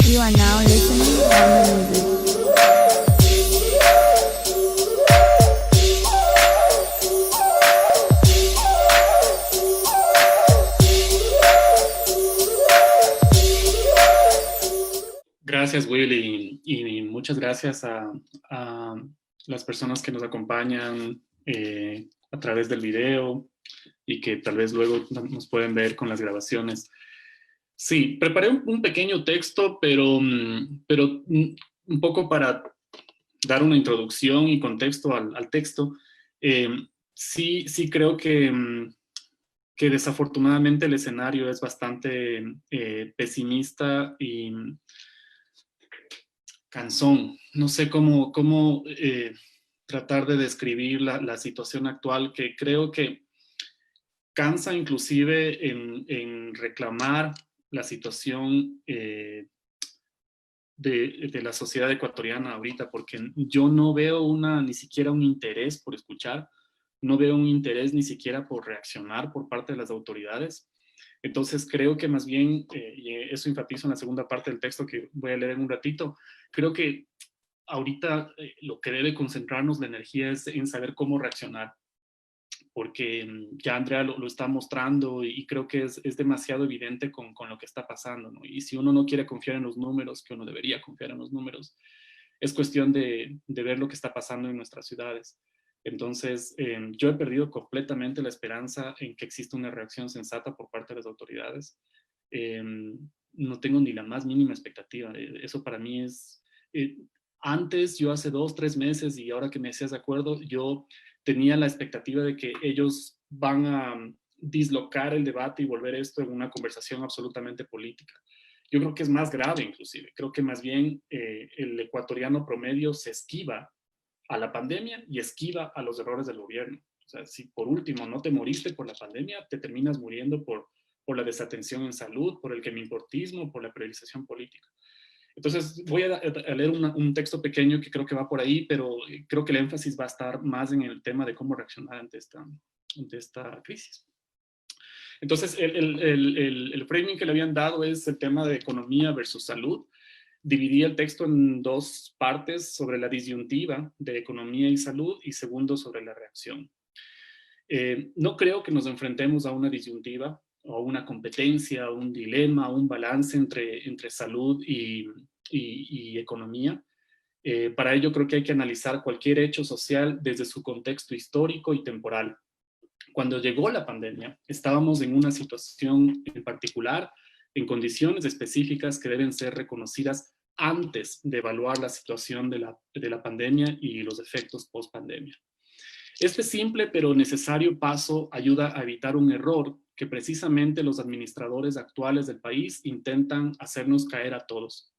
You are now listening on the music. Gracias, Will, y muchas gracias a las personas que nos acompañan a través del video y que tal vez luego nos pueden ver con las grabaciones. Sí, preparé un pequeño texto, pero un poco para dar una introducción y contexto al texto. Sí creo que desafortunadamente el escenario es bastante pesimista y cansón. No sé cómo tratar de describir la situación actual, que creo que cansa inclusive en reclamar la situación de la sociedad ecuatoriana ahorita, porque yo no veo ni siquiera un interés por escuchar, no veo un interés ni siquiera por reaccionar por parte de las autoridades. Entonces creo que más bien, y eso enfatizo en la segunda parte del texto que voy a leer en un ratito, creo que ahorita lo que debe concentrarnos la energía es en saber cómo reaccionar, porque ya Andrea lo está mostrando y creo que es demasiado evidente con lo que está pasando, ¿no? Y si uno no quiere confiar en los números, que uno debería confiar en los números, es cuestión de ver lo que está pasando en nuestras ciudades. Entonces, yo he perdido completamente la esperanza en que exista una reacción sensata por parte de las autoridades. Eh, no tengo ni la más mínima expectativa. Eso para mí es... antes, yo hace 2, 3 meses, y ahora que me hacías de acuerdo, yo tenía la expectativa de que ellos van a dislocar el debate y volver esto en una conversación absolutamente política. Yo creo que es más grave inclusive. Creo que más bien el ecuatoriano promedio se esquiva a la pandemia y esquiva a los errores del gobierno. O sea, si por último no te moriste por la pandemia, te terminas muriendo por la desatención en salud, por el quemiportismo, por la priorización política. Entonces voy a leer un texto pequeño que creo que va por ahí, pero creo que el énfasis va a estar más en el tema de cómo reaccionar ante esta crisis. Entonces el framing que le habían dado es el tema de economía versus salud. Dividí el texto en dos partes, sobre la disyuntiva de economía y salud, y segundo sobre la reacción. No creo que nos enfrentemos a una disyuntiva o una competencia, un dilema, un balance entre salud y economía. Para ello creo que hay que analizar cualquier hecho social desde su contexto histórico y temporal. Cuando llegó la pandemia, estábamos en una situación en particular, en condiciones específicas que deben ser reconocidas antes de evaluar la situación de la pandemia y los efectos post-pandemia. Este simple pero necesario paso ayuda a evitar un error que precisamente los administradores actuales del país intentan hacernos caer a todos.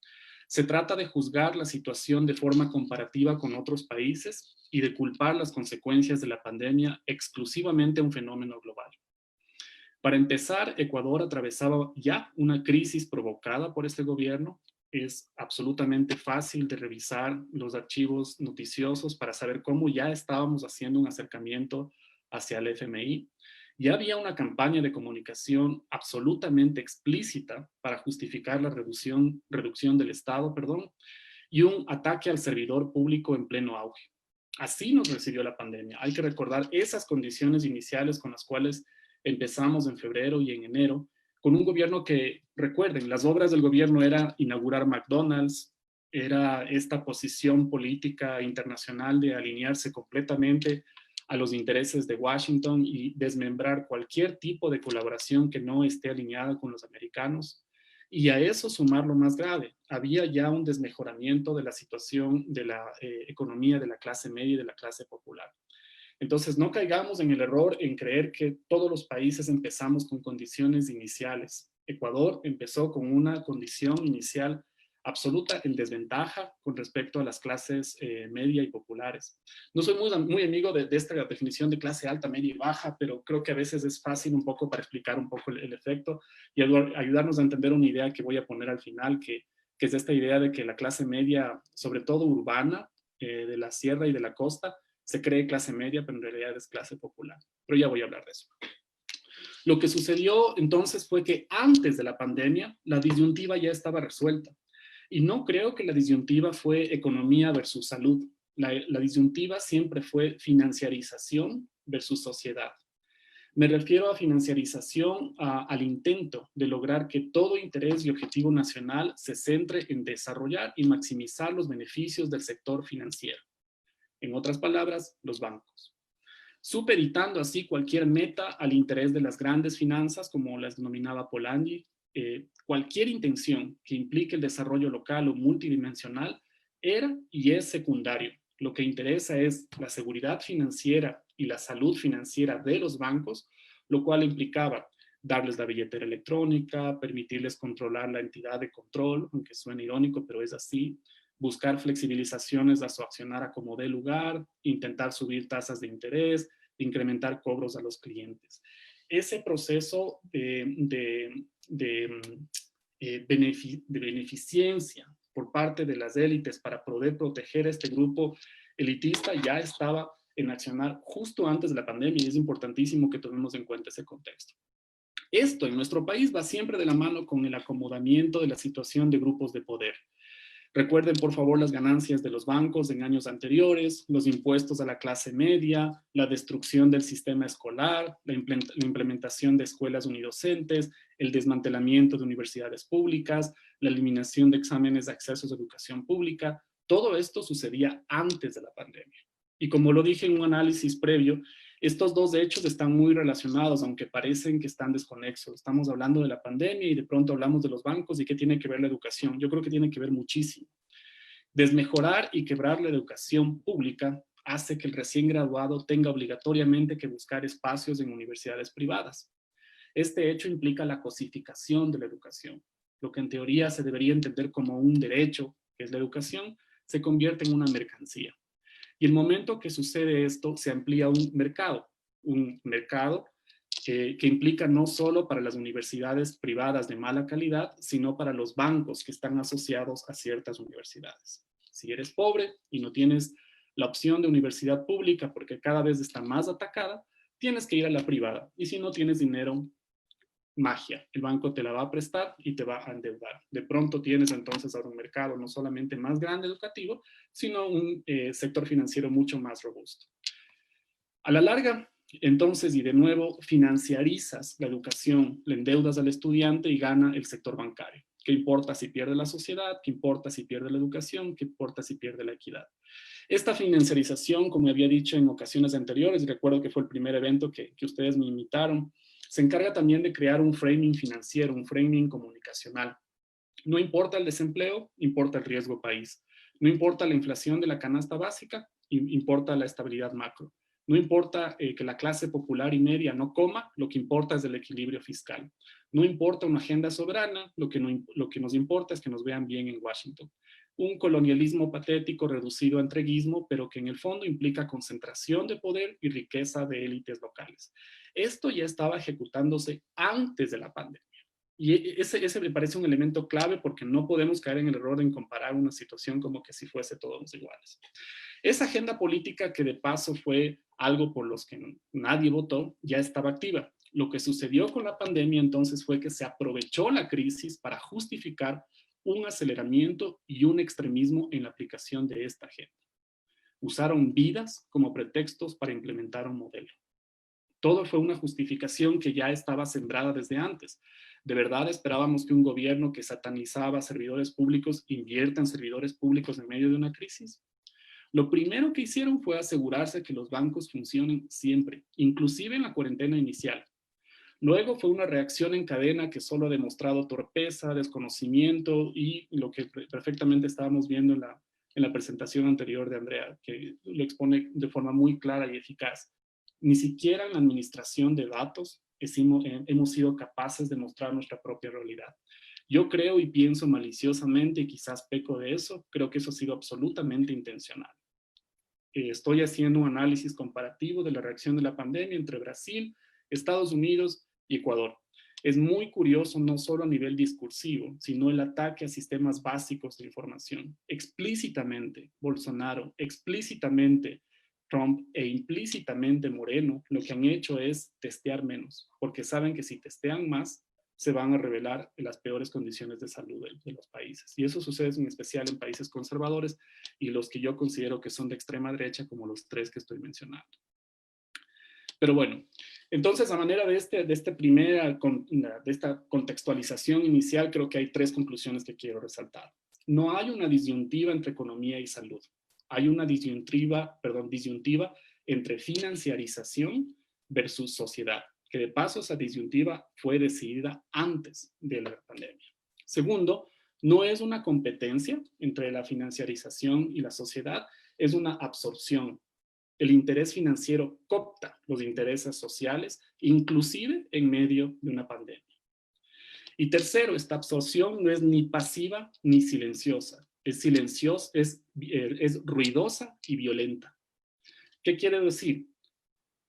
Se trata de juzgar la situación de forma comparativa con otros países y de culpar las consecuencias de la pandemia exclusivamente a un fenómeno global. Para empezar, Ecuador atravesaba ya una crisis provocada por este gobierno. Es absolutamente fácil de revisar los archivos noticiosos para saber cómo ya estábamos haciendo un acercamiento hacia el FMI. Ya había una campaña de comunicación absolutamente explícita para justificar la reducción del Estado, y un ataque al servidor público en pleno auge. Así nos recibió la pandemia. Hay que recordar esas condiciones iniciales con las cuales empezamos en febrero y en enero, con un gobierno que, recuerden, las obras del gobierno era inaugurar McDonald's, era esta posición política internacional de alinearse completamente a los intereses de Washington y desmembrar cualquier tipo de colaboración que no esté alineada con los americanos. Y a eso sumar lo más grave, había ya un desmejoramiento de la situación de la economía de la clase media y de la clase popular. Entonces, no caigamos en el error en creer que todos los países empezamos con condiciones iniciales. Ecuador empezó con una condición inicial absoluta en desventaja con respecto a las clases media y populares. No soy muy amigo de esta definición de clase alta, media y baja, pero creo que a veces es fácil un poco para explicar un poco el efecto y ayudarnos a entender una idea que voy a poner al final, que es esta idea de que la clase media, sobre todo urbana, de la sierra y de la costa, se cree clase media, pero en realidad es clase popular. Pero ya voy a hablar de eso. Lo que sucedió entonces fue que antes de la pandemia, la disyuntiva ya estaba resuelta. Y no creo que la disyuntiva fue economía versus salud. La disyuntiva siempre fue financiarización versus sociedad. Me refiero a financiarización al intento de lograr que todo interés y objetivo nacional se centre en desarrollar y maximizar los beneficios del sector financiero. En otras palabras, los bancos. Supeditando así cualquier meta al interés de las grandes finanzas, como las denominaba Polanyi. Cualquier intención que implique el desarrollo local o multidimensional era y es secundario. Lo que interesa es la seguridad financiera y la salud financiera de los bancos, lo cual implicaba darles la billetera electrónica, permitirles controlar la entidad de control, aunque suene irónico, pero es así, buscar flexibilizaciones a su accionar a como dé lugar, intentar subir tasas de interés, incrementar cobros a los clientes. Ese proceso de beneficencia por parte de las élites para poder proteger a este grupo elitista ya estaba en accionar justo antes de la pandemia, y es importantísimo que tomemos en cuenta ese contexto. Esto en nuestro país va siempre de la mano con el acomodamiento de la situación de grupos de poder. Recuerden, por favor, las ganancias de los bancos en años anteriores, los impuestos a la clase media, la destrucción del sistema escolar, la implementación de escuelas unidocentes, el desmantelamiento de universidades públicas, la eliminación de exámenes de acceso a educación pública. Todo esto sucedía antes de la pandemia. Y como lo dije en un análisis previo, estos dos hechos están muy relacionados, aunque parecen que están desconexos. Estamos hablando de la pandemia y de pronto hablamos de los bancos y qué tiene que ver la educación. Yo creo que tiene que ver muchísimo. Desmejorar y quebrar la educación pública hace que el recién graduado tenga obligatoriamente que buscar espacios en universidades privadas. Este hecho implica la cosificación de la educación. Lo que en teoría se debería entender como un derecho, que es la educación, se convierte en una mercancía. Y el momento que sucede esto, se amplía un mercado que implica no solo para las universidades privadas de mala calidad, sino para los bancos que están asociados a ciertas universidades. Si eres pobre y no tienes la opción de universidad pública porque cada vez está más atacada, tienes que ir a la privada. Y si no tienes dinero, magia, el banco te la va a prestar y te va a endeudar. De pronto tienes entonces ahora un mercado no solamente más grande educativo, sino un sector financiero mucho más robusto. A la larga, entonces, y de nuevo, financiarizas la educación, le endeudas al estudiante y gana el sector bancario. ¿Qué importa si pierde la sociedad? ¿Qué importa si pierde la educación? ¿Qué importa si pierde la equidad? Esta financiarización, como había dicho en ocasiones anteriores, recuerdo que fue el primer evento que ustedes me invitaron, se encarga también de crear un framing financiero, un framing comunicacional. No importa el desempleo, importa el riesgo país. No importa la inflación de la canasta básica, importa la estabilidad macro. No importa que la clase popular y media no coma, lo que importa es el equilibrio fiscal. No importa una agenda soberana, lo que nos importa es que nos vean bien en Washington. Un colonialismo patético reducido a entreguismo, pero que en el fondo implica concentración de poder y riqueza de élites locales. Esto ya estaba ejecutándose antes de la pandemia. Y ese me parece un elemento clave porque no podemos caer en el error en comparar una situación como que si fuese todos iguales. Esa agenda política, que de paso fue algo por los que nadie votó, ya estaba activa. Lo que sucedió con la pandemia entonces fue que se aprovechó la crisis para justificar un aceleramiento y un extremismo en la aplicación de esta agenda. Usaron vidas como pretextos para implementar un modelo. Todo fue una justificación que ya estaba sembrada desde antes. ¿De verdad esperábamos que un gobierno que satanizaba a servidores públicos invierta en servidores públicos en medio de una crisis? Lo primero que hicieron fue asegurarse que los bancos funcionen siempre, inclusive en la cuarentena inicial. Luego fue una reacción en cadena que solo ha demostrado torpeza, desconocimiento y lo que perfectamente estábamos viendo en la presentación anterior de Andrea, que lo expone de forma muy clara y eficaz. Ni siquiera en la administración de datos hemos sido capaces de mostrar nuestra propia realidad. Yo creo y pienso maliciosamente, y quizás peco de eso, creo que eso ha sido absolutamente intencional. Estoy haciendo un análisis comparativo de la reacción de la pandemia entre Brasil, Estados Unidos y Ecuador. Es muy curioso no solo a nivel discursivo, sino el ataque a sistemas básicos de información. Explícitamente Bolsonaro, explícitamente Trump e implícitamente Moreno lo que han hecho es testear menos, porque saben que si testean más, se van a revelar las peores condiciones de salud de los países. Y eso sucede en especial en países conservadores y los que yo considero que son de extrema derecha, como los 3 que estoy mencionando. Pero bueno, entonces a manera de esta contextualización inicial, creo que hay 3 conclusiones que quiero resaltar. No hay una disyuntiva entre economía y salud. Hay una disyuntiva entre financiarización versus sociedad, que de paso esa disyuntiva fue decidida antes de la pandemia. Segundo, no es una competencia entre la financiarización y la sociedad, es una absorción. El interés financiero coopta los intereses sociales, inclusive en medio de una pandemia. Y tercero, esta absorción no es ni pasiva ni silenciosa. Es silenciosa, es ruidosa y violenta. ¿Qué quiere decir?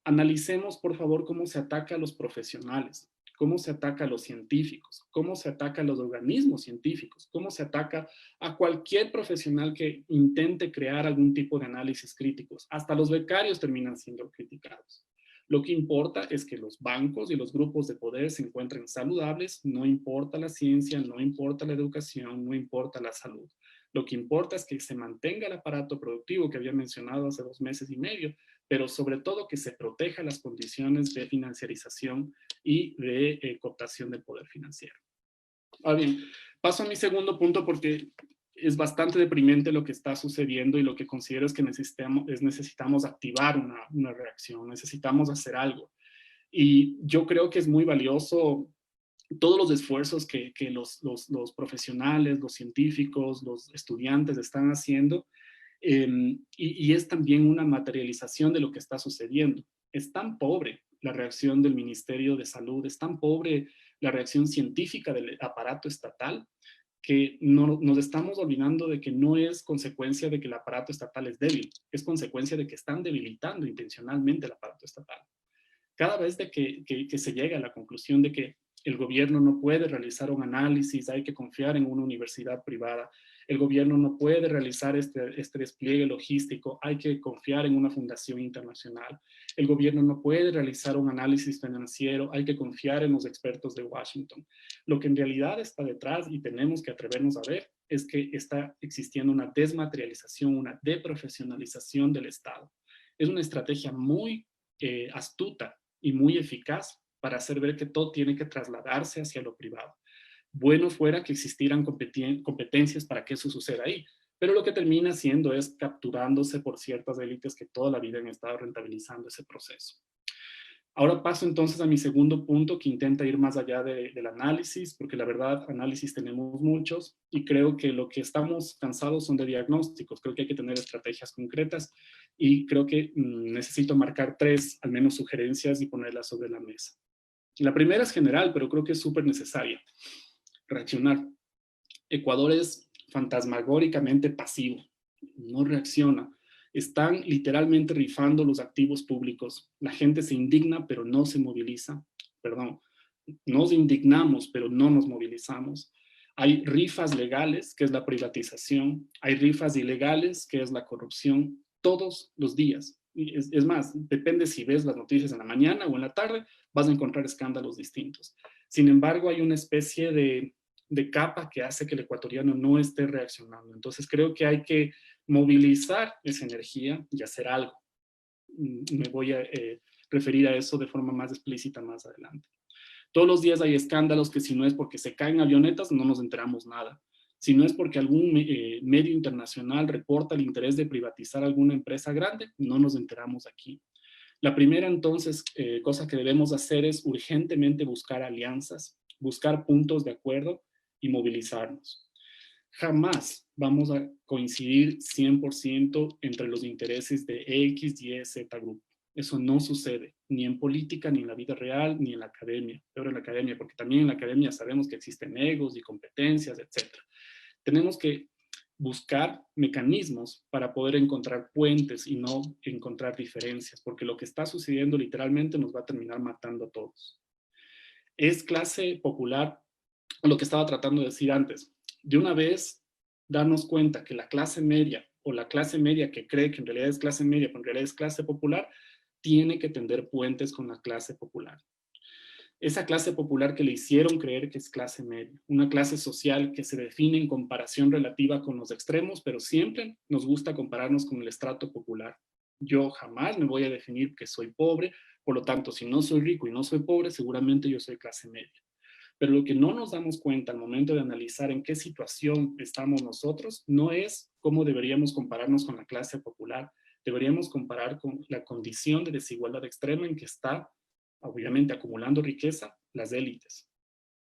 Analicemos, por favor, cómo se ataca a los profesionales, cómo se ataca a los científicos, cómo se ataca a los organismos científicos, cómo se ataca a cualquier profesional que intente crear algún tipo de análisis críticos. Hasta los becarios terminan siendo criticados. Lo que importa es que los bancos y los grupos de poder se encuentren saludables, no importa la ciencia, no importa la educación, no importa la salud. Lo que importa es que se mantenga el aparato productivo que había mencionado hace 2 meses y medio, pero sobre todo que se proteja las condiciones de financiarización y de cooptación del poder financiero. Ahora bien, paso a mi segundo punto porque es bastante deprimente lo que está sucediendo y lo que considero es que necesitamos activar una reacción, necesitamos hacer algo. Y yo creo que es muy valioso todos los esfuerzos que los profesionales, los científicos, los estudiantes están haciendo, y es también una materialización de lo que está sucediendo. Es tan pobre la reacción del Ministerio de Salud, es tan pobre la reacción científica del aparato estatal, que nos estamos olvidando de que no es consecuencia de que el aparato estatal es débil, es consecuencia de que están debilitando intencionalmente el aparato estatal. Cada vez que se llega a la conclusión de que el gobierno no puede realizar un análisis, hay que confiar en una universidad privada, el gobierno no puede realizar este despliegue logístico, hay que confiar en una fundación internacional, el gobierno no puede realizar un análisis financiero, hay que confiar en los expertos de Washington. Lo que en realidad está detrás, y tenemos que atrevernos a ver, es que está existiendo una desmaterialización, una deprofesionalización del Estado. Es una estrategia muy astuta y muy eficaz para hacer ver que todo tiene que trasladarse hacia lo privado. Bueno fuera que existieran competencias para que eso suceda ahí, pero lo que termina haciendo es capturándose por ciertas élites que toda la vida han estado rentabilizando ese proceso. Ahora paso entonces a mi segundo punto, que intenta ir más allá del análisis, porque la verdad, análisis tenemos muchos, y creo que lo que estamos cansados son de diagnósticos. Creo que hay que tener estrategias concretas, y creo que necesito marcar 3, al menos, sugerencias y ponerlas sobre la mesa. La primera es general, pero creo que es súper necesaria. Reaccionar. Ecuador es fantasmagóricamente pasivo, no reacciona. Están literalmente rifando los activos públicos. La gente se indigna, pero no se moviliza. Perdón, nos indignamos, pero no nos movilizamos. Hay rifas legales, que es la privatización. Hay rifas ilegales, que es la corrupción, todos los días. Es más, depende si ves las noticias en la mañana o en la tarde, vas a encontrar escándalos distintos. Sin embargo, hay una especie de capa que hace que el ecuatoriano no esté reaccionando. Entonces creo que hay que movilizar esa energía y hacer algo. Me voy a referir a eso de forma más explícita más adelante. Todos los días hay escándalos que si no es porque se caen avionetas no nos enteramos nada. Si no es porque algún medio internacional reporta el interés de privatizar alguna empresa grande, no nos enteramos aquí. La primera, entonces, cosa que debemos hacer es urgentemente buscar alianzas, buscar puntos de acuerdo y movilizarnos. Jamás vamos a coincidir 100% entre los intereses de X, Y, Z grupo. Eso no sucede, ni en política, ni en la vida real, ni en la academia. Peor en la academia, porque también en la academia sabemos que existen egos y competencias, etc. Tenemos que buscar mecanismos para poder encontrar puentes y no encontrar diferencias, porque lo que está sucediendo literalmente nos va a terminar matando a todos. Es clase popular, lo que estaba tratando de decir antes, de una vez darnos cuenta que la clase media, o la clase media que cree que en realidad es clase media, pero en realidad es clase popular, tiene que tender puentes con la clase popular. esa clase popular que le hicieron creer que es clase media, una clase social que se define en comparación relativa con los extremos, pero siempre nos gusta compararnos con el estrato popular. Yo jamás me voy a definir que soy pobre, por lo tanto, si no soy rico y no soy pobre, seguramente yo soy clase media. Pero lo que no nos damos cuenta al momento de analizar en qué situación estamos nosotros, no es cómo deberíamos compararnos con la clase popular. Deberíamos comparar con la condición de desigualdad extrema en que está, obviamente, acumulando riqueza las élites.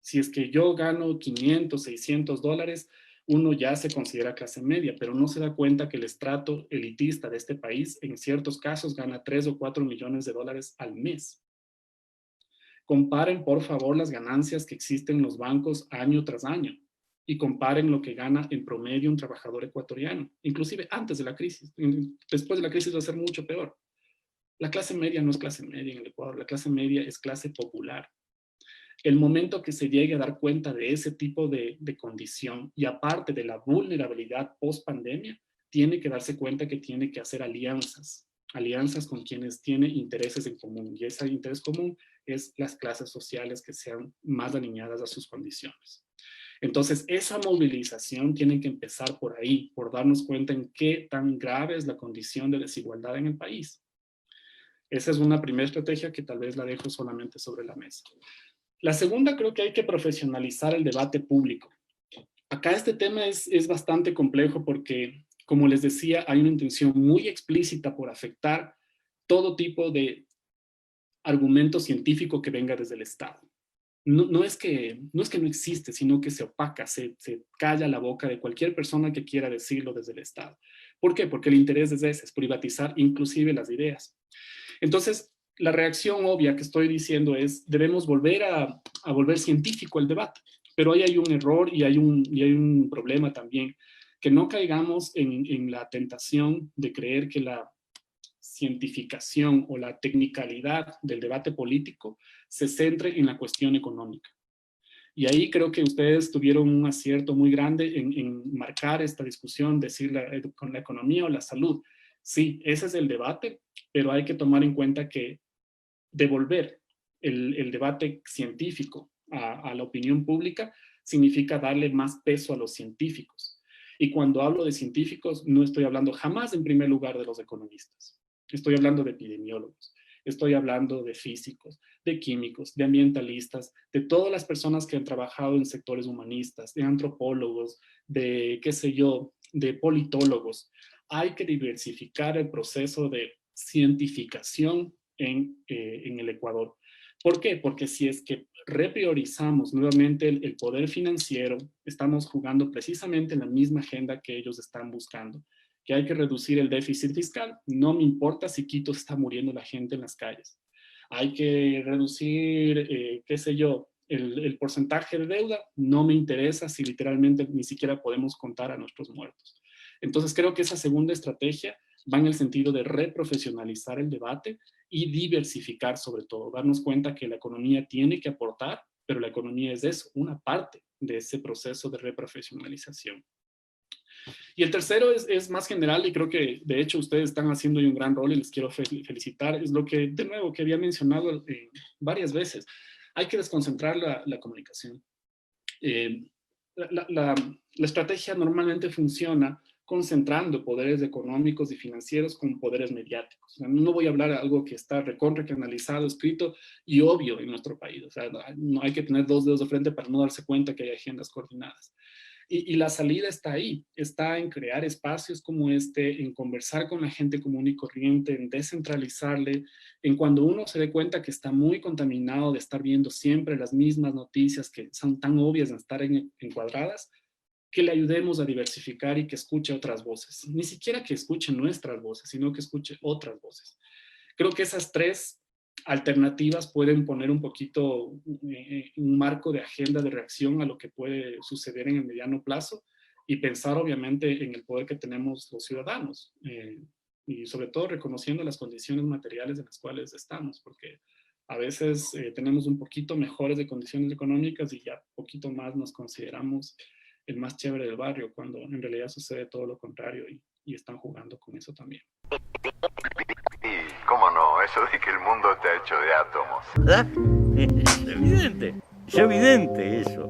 Si es que yo gano 500, 600 dólares, uno ya se considera clase media, pero no se da cuenta que el estrato elitista de este país en ciertos casos gana 3 o 4 millones de dólares al mes. Comparen, por favor, las ganancias que existen en los bancos año tras año y comparen lo que gana en promedio un trabajador ecuatoriano, inclusive antes de la crisis. Después de la crisis va a ser mucho peor. La clase media no es clase media en el Ecuador, la clase media es clase popular. El momento que se llegue a dar cuenta de ese tipo de condición y aparte de la vulnerabilidad post pandemia, tiene que darse cuenta que tiene que hacer alianzas con quienes tienen intereses en común, y ese interés común es las clases sociales que sean más alineadas a sus condiciones. Entonces, esa movilización tiene que empezar por ahí, por darnos cuenta en qué tan grave es la condición de desigualdad en el país. Esa es una primera estrategia que tal vez la dejo solamente sobre la mesa. La segunda, creo que hay que profesionalizar el debate público. Acá este tema es bastante complejo porque, como les decía, hay una intención muy explícita por afectar todo tipo de argumento científico que venga desde el Estado. No es que no existe, sino que se opaca, se calla la boca de cualquier persona que quiera decirlo desde el Estado. ¿Por qué? Porque el interés es ese, es privatizar inclusive las ideas. Entonces, la reacción obvia que estoy diciendo es, debemos volver a volver científico el debate. Pero ahí hay un error y hay un problema también, que no caigamos en la tentación de creer que la cientificación o la tecnicalidad del debate político se centre en la cuestión económica. Y ahí creo que ustedes tuvieron un acierto muy grande en marcar esta discusión, decir con la economía o la salud. Sí, ese es el debate, pero hay que tomar en cuenta que devolver el debate científico a la opinión pública significa darle más peso a los científicos. Y cuando hablo de científicos, no estoy hablando jamás en primer lugar de los economistas. Estoy hablando de epidemiólogos, estoy hablando de físicos, de químicos, de ambientalistas, de todas las personas que han trabajado en sectores humanistas, de antropólogos, de qué sé yo, de politólogos. Hay que diversificar el proceso de cientificación en el Ecuador. ¿Por qué? Porque si es que repriorizamos nuevamente el poder financiero, estamos jugando precisamente en la misma agenda que ellos están buscando, que hay que reducir el déficit fiscal. No me importa si Quito está muriendo la gente en las calles. Hay que reducir, qué sé yo, el porcentaje de deuda. No me interesa si literalmente ni siquiera podemos contar a nuestros muertos. Entonces creo que esa segunda estrategia va en el sentido de reprofesionalizar el debate y diversificar sobre todo, darnos cuenta que la economía tiene que aportar, pero la economía es eso, una parte de ese proceso de reprofesionalización. Y el tercero es más general y creo que de hecho ustedes están haciendo un gran rol y les quiero felicitar, es lo que de nuevo que había mencionado varias veces, hay que desconcentrar la comunicación. La estrategia normalmente funciona concentrando poderes económicos y financieros con poderes mediáticos. O sea, no voy a hablar de algo que está recontra que analizado, escrito y obvio en nuestro país. O sea, no hay que tener dos dedos de frente para no darse cuenta que hay agendas coordinadas. Y la salida está ahí, está en crear espacios como este, en conversar con la gente común y corriente, en descentralizarle, en cuando uno se dé cuenta que está muy contaminado de estar viendo siempre las mismas noticias que son tan obvias de estar encuadradas, que le ayudemos a diversificar y que escuche otras voces. Ni siquiera que escuche nuestras voces, sino que escuche otras voces. Creo que esas tres alternativas pueden poner un poquito un marco de agenda de reacción a lo que puede suceder en el mediano plazo y pensar obviamente en el poder que tenemos los ciudadanos y sobre todo reconociendo las condiciones materiales en las cuales estamos, porque a veces tenemos un poquito mejores de condiciones económicas y ya poquito más nos consideramos el más chévere del barrio, cuando en realidad sucede todo lo contrario y están jugando con eso también. Y cómo no, eso de que el mundo está hecho de átomos. evidente, es evidente eso.